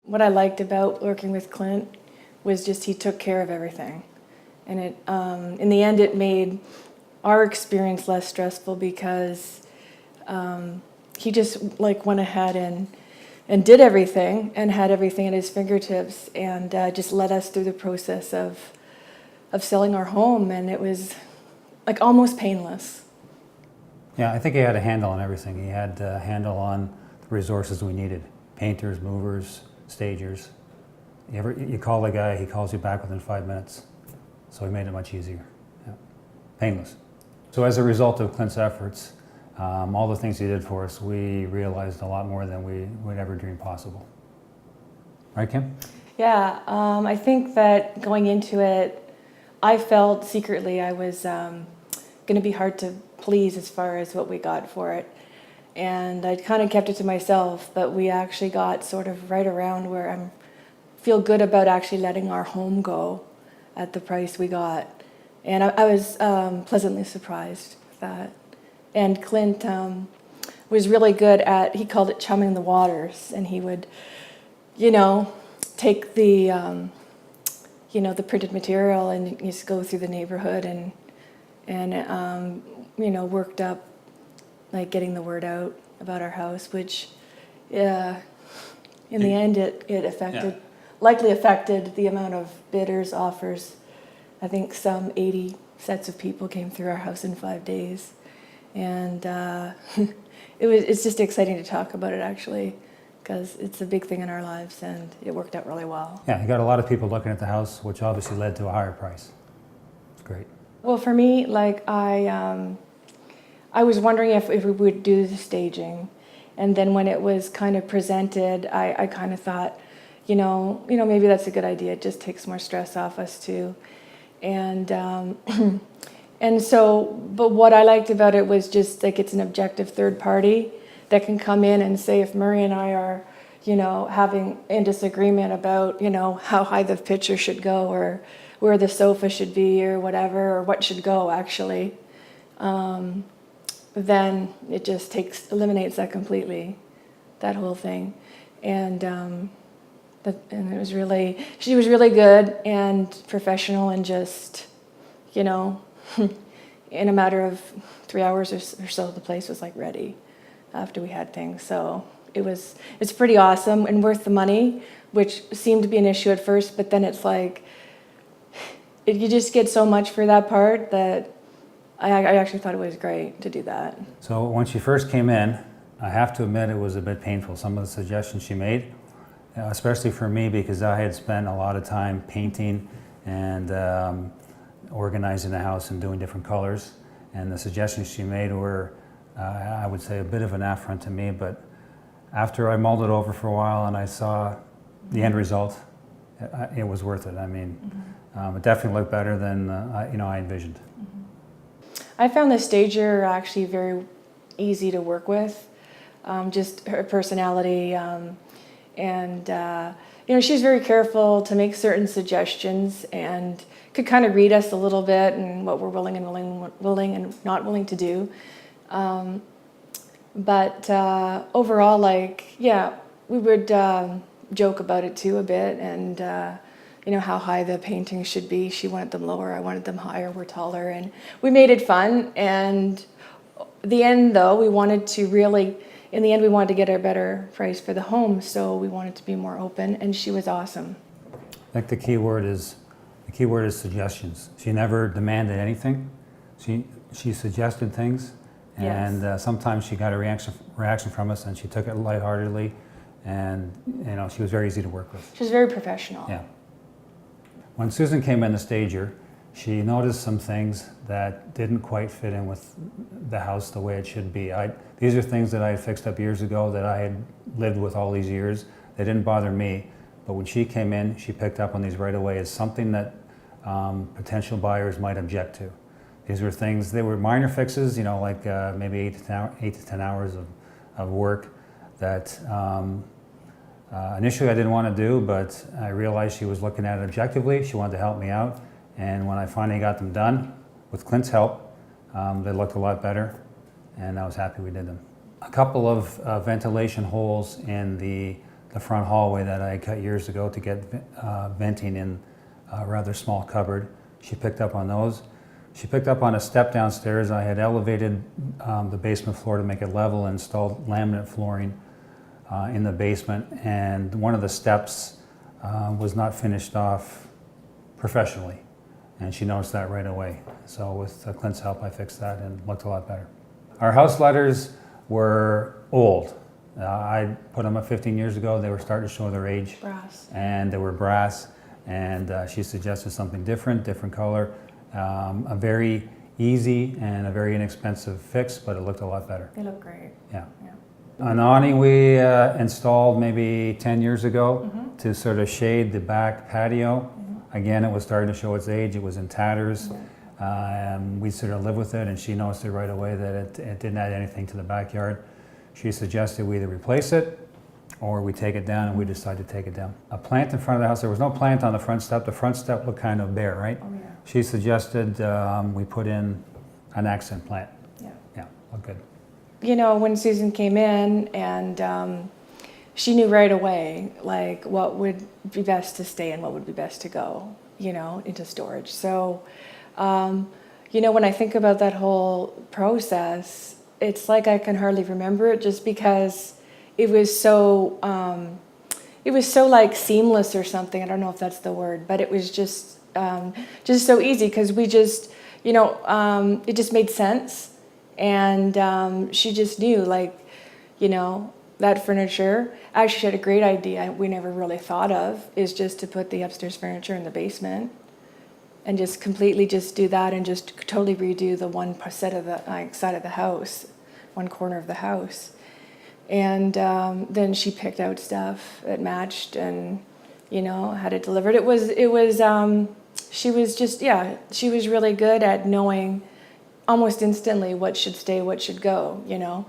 what I liked about working with Clint was just he took care of everything. And it, in the end, it made our experience less stressful because he just like went ahead and did everything and had everything at his fingertips and just led us through the process of selling our home, and it was like almost painless. Yeah, I think he had a handle on everything. He had a handle on the resources we needed: painters, movers, stagers. You call the guy, he calls you back within 5 minutes. So he made it much easier. Yeah. Painless. So as a result of Clint's efforts, all the things he did for us, we realized a lot more than we would ever dream possible. Right, Kim? Yeah, I think that going into it, I felt secretly I was going to be hard to please as far as what we got for it. And I kind of kept it to myself, but we actually got sort of right around where I feel good about actually letting our home go at the price we got. And I was pleasantly surprised with that. And Clint was really good at, he called it chumming the waters, and he would, take the, the printed material and just go through the neighborhood and worked up, like getting the word out about our house, which, in the end, it likely affected the amount of bidders, offers. I think some 80 sets of people came through our house in 5 days. And it's just exciting to talk about it, actually, because it's a big thing in our lives, and it worked out really well. Yeah, you got a lot of people looking at the house, which obviously led to a higher price. It's great. Well, for me, like I was wondering if we would do the staging, and then when it was kind of presented, I kind of thought, maybe that's a good idea. It just takes more stress off us too, and and so. But what I liked about it was just like it's an objective third party that can come in and say if Murray and I are, having a disagreement about, how high the picture should go or where the sofa should be or whatever, or what should go actually, then it just eliminates that completely, that whole thing. And and it was she was really good and professional and just, in a matter of 3 hours or so, the place was like ready after we had things. So it's pretty awesome and worth the money, which seemed to be an issue at first, but then it's like, you just get so much for that part that I actually thought it was great to do that. So when she first came in, I have to admit it was a bit painful, some of the suggestions she made, especially for me because I had spent a lot of time painting and organizing the house and doing different colors. And the suggestions she made were, I would say, a bit of an affront to me, but after I mulled it over for a while and I saw the end result, it was worth it. I mean, it definitely looked better than I envisioned. I found the stager actually very easy to work with, just her personality, and she's very careful to make certain suggestions and could kind of read us a little bit and what we're willing and not willing to do. But overall, we would joke about it too a bit, and how high the paintings should be. She wanted them lower, I wanted them higher, we're taller, and we made it fun. And the end, though, we wanted to get a better price for the home, so we wanted to be more open, and she was awesome. I think the key word is suggestions. She never demanded anything. She suggested things, and yes. Sometimes she got a reaction from us, and she took it lightheartedly, and she was very easy to work with. She was very professional. Yeah. When Susan came in the stager, she noticed some things that didn't quite fit in with the house the way it should be. These are things that I had fixed up years ago that I had lived with all these years. They didn't bother me, but when she came in, she picked up on these right away as something that potential buyers might object to. These were things, they were minor fixes, like maybe 8 to 10 hours of work that initially I didn't want to do, but I realized she was looking at it objectively. She wanted to help me out. And when I finally got them done, with Clint's help, they looked a lot better, and I was happy we did them. A couple of ventilation holes in the the front hallway that I cut years ago to get venting in a rather small cupboard. She picked up on those. She picked up on a step downstairs. I had elevated the basement floor to make it level and installed laminate flooring in the basement, and one of the steps was not finished off professionally, and she noticed that right away. So with Clint's help, I fixed that and looked a lot better. Our house letters were old. I put them up 15 years ago. They were starting to show their age. Brass. And they were brass, and she suggested something different color. A very easy and a very inexpensive fix, but it looked a lot better. They look great. Yeah. Yeah. An awning we installed maybe 10 years ago to sort of shade the back patio. Again, it was starting to show its age. It was in tatters. We sort of lived with it, and she noticed it right away that it didn't add anything to the backyard. She suggested we either replace it or we take it down, and we decided to take it down. A plant in front of the house, there was no plant on the front step. The front step looked kind of bare, right? Oh, yeah. She suggested we put in an accent plant. Yeah. Yeah, looked good. You know, when Susan came in, and she knew right away, like, what would be best to stay and what would be best to go, you know, into storage. So, you know, when I think about that whole process, it's like I can hardly remember it, just because it was so like seamless or something. I don't know if that's the word, but it was just so easy, because we just, you know, it just made sense. And she just knew, like, you know, that furniture, actually she had a great idea we never really thought of, is just to put the upstairs furniture in the basement and just completely just do that, and just totally redo the one set of the side of the house, one corner of the house. And then she picked out stuff that matched, and, you know, had it delivered. She was just, yeah, she was really good at knowing almost instantly what should stay, what should go, you know.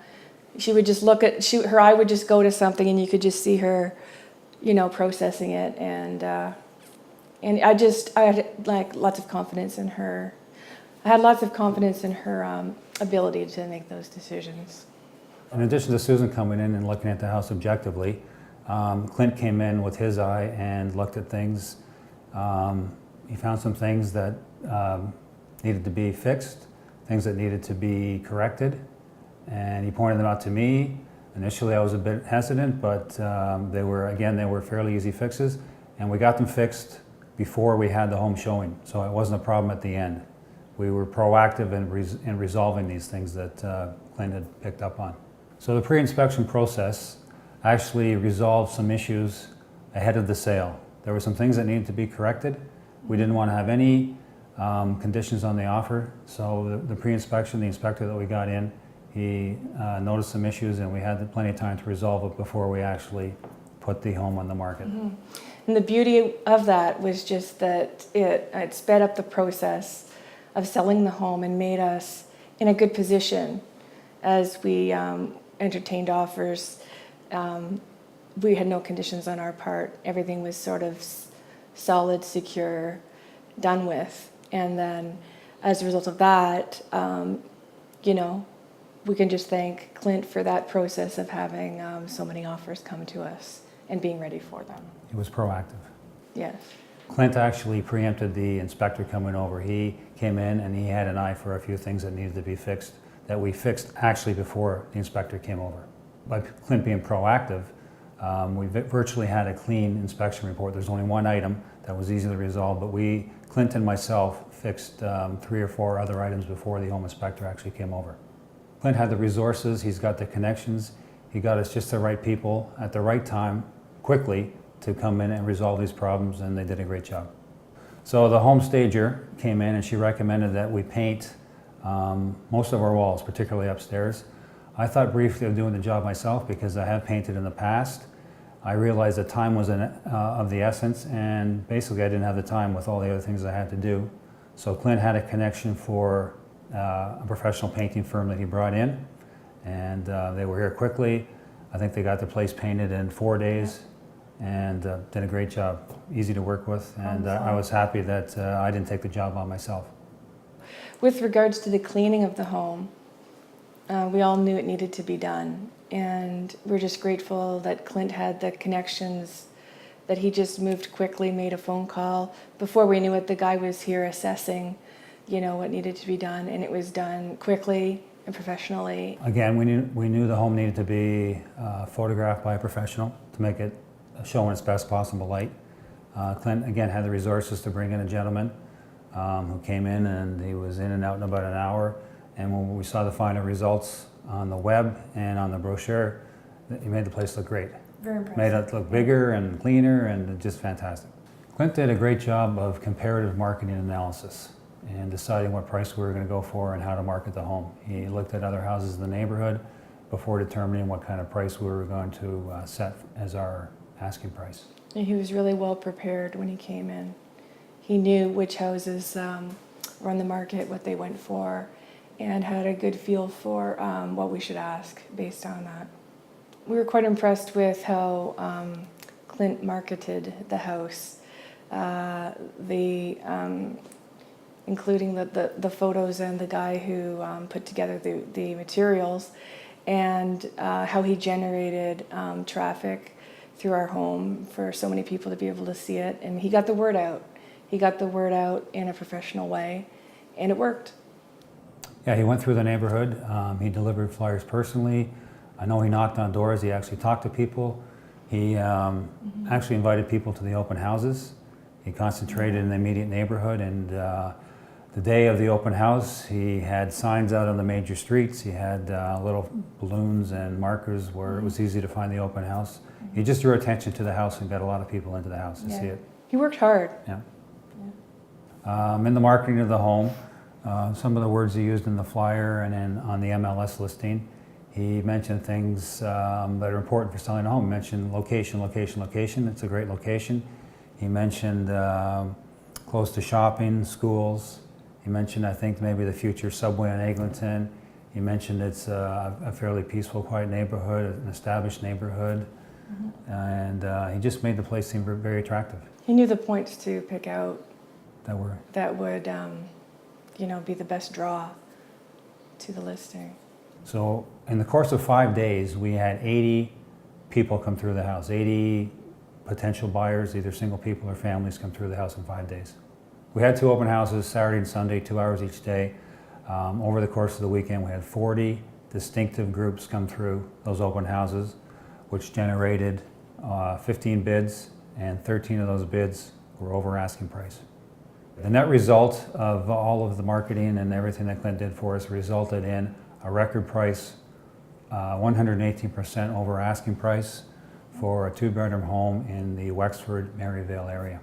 She would just look at, her eye would just go to something, and you could just see her, you know, processing it. And I had like lots of confidence in her. I had lots of confidence in her ability to make those decisions. In addition to Susan coming in and looking at the house objectively, Clint came in with his eye and looked at things. He found some things that needed to be fixed, things that needed to be corrected, and he pointed them out to me. Initially I was a bit hesitant, but they were fairly easy fixes, and we got them fixed before we had the home showing, so it wasn't a problem at the end. We were proactive in resolving these things that Clint had picked up on. So the pre-inspection process actually resolved some issues ahead of the sale. There were some things that needed to be corrected. We didn't want to have any conditions on the offer, so the pre-inspection, the inspector that we got in, he noticed some issues, and we had plenty of time to resolve it before we actually put the home on the market. And the beauty of that was just that it sped up the process of selling the home and made us in a good position as we entertained offers. We had no conditions on our part. Everything was sort of solid, secure, done with. And then as a result of that, you know, we can just thank Clint for that process of having so many offers come to us and being ready for them. He was proactive. Yes. Clint actually preempted the inspector coming over. He came in and he had an eye for a few things that needed to be fixed, that we fixed actually before the inspector came over. By Clint being proactive, we virtually had a clean inspection report. There's only one item that was easily resolved, but Clint and myself fixed 3 or 4 other items before the home inspector actually came over. Clint had the resources, he's got the connections, he got us just the right people at the right time, quickly, to come in and resolve these problems, and they did a great job. So the home stager came in and she recommended that we paint most of our walls, particularly upstairs. I thought briefly of doing the job myself because I have painted in the past. I realized that time was of the essence, and basically I didn't have the time with all the other things I had to do. So Clint had a connection for a professional painting firm that he brought in, and they were here quickly. I think they got the place painted in 4 days and did a great job, easy to work with, and I was happy that I didn't take the job on myself. With regards to the cleaning of the home, we all knew it needed to be done, and we're just grateful that Clint had the connections, that he just moved quickly, made a phone call. Before we knew it, the guy was here assessing, what needed to be done, and it was done quickly and professionally. Again, we knew the home needed to be photographed by a professional to make it show in its best possible light. Clint, again, had the resources to bring in a gentleman who came in, and he was in and out in about an hour. And when we saw the final results on the web and on the brochure, he made the place look great. Very impressive. Made it look bigger and cleaner and just fantastic. Clint did a great job of comparative marketing analysis and deciding what price we were going to go for and how to market the home. He looked at other houses in the neighborhood before determining what kind of price we were going to set as our asking price. And he was really well prepared when he came in. He knew which houses were on the market, what they went for, and had a good feel for what we should ask based on that. We were quite impressed with how Clint marketed the house, including the photos and the guy who put together the materials, and how he generated traffic through our home for so many people to be able to see it. And he got the word out. He got the word out in a professional way, and it worked. Yeah, he went through the neighborhood. He delivered flyers personally. I know he knocked on doors. He actually talked to people. He actually invited people to the open houses. He concentrated in the immediate neighborhood, and the day of the open house, he had signs out on the major streets. He had little balloons and markers where it was easy to find the open house. He just drew attention to the house and got a lot of people into the house to see it. He worked hard. Yeah. In the marketing of the home, some of the words he used in the flyer and then on the MLS listing, he mentioned things that are important for selling a home. He mentioned location, location, location. It's a great location. He mentioned close to shopping, schools. He mentioned, I think, maybe the future subway on Eglinton. He mentioned it's a fairly peaceful, quiet neighborhood, an established neighborhood. And he just made the place seem very attractive. He knew the points to pick out That would be the best draw to the listing. So in the course of 5 days, we had 80 people come through the house, 80 potential buyers, either single people or families, come through the house in 5 days. We had 2 open houses, Saturday and Sunday, 2 hours each day. Over the course of the weekend, we had 40 distinctive groups come through those open houses, which generated 15 bids, and 13 of those bids were over asking price. The net result of all of the marketing and everything that Clint did for us resulted in a record price, 118% over asking price for a 2-bedroom home in the Wexford, Maryvale area.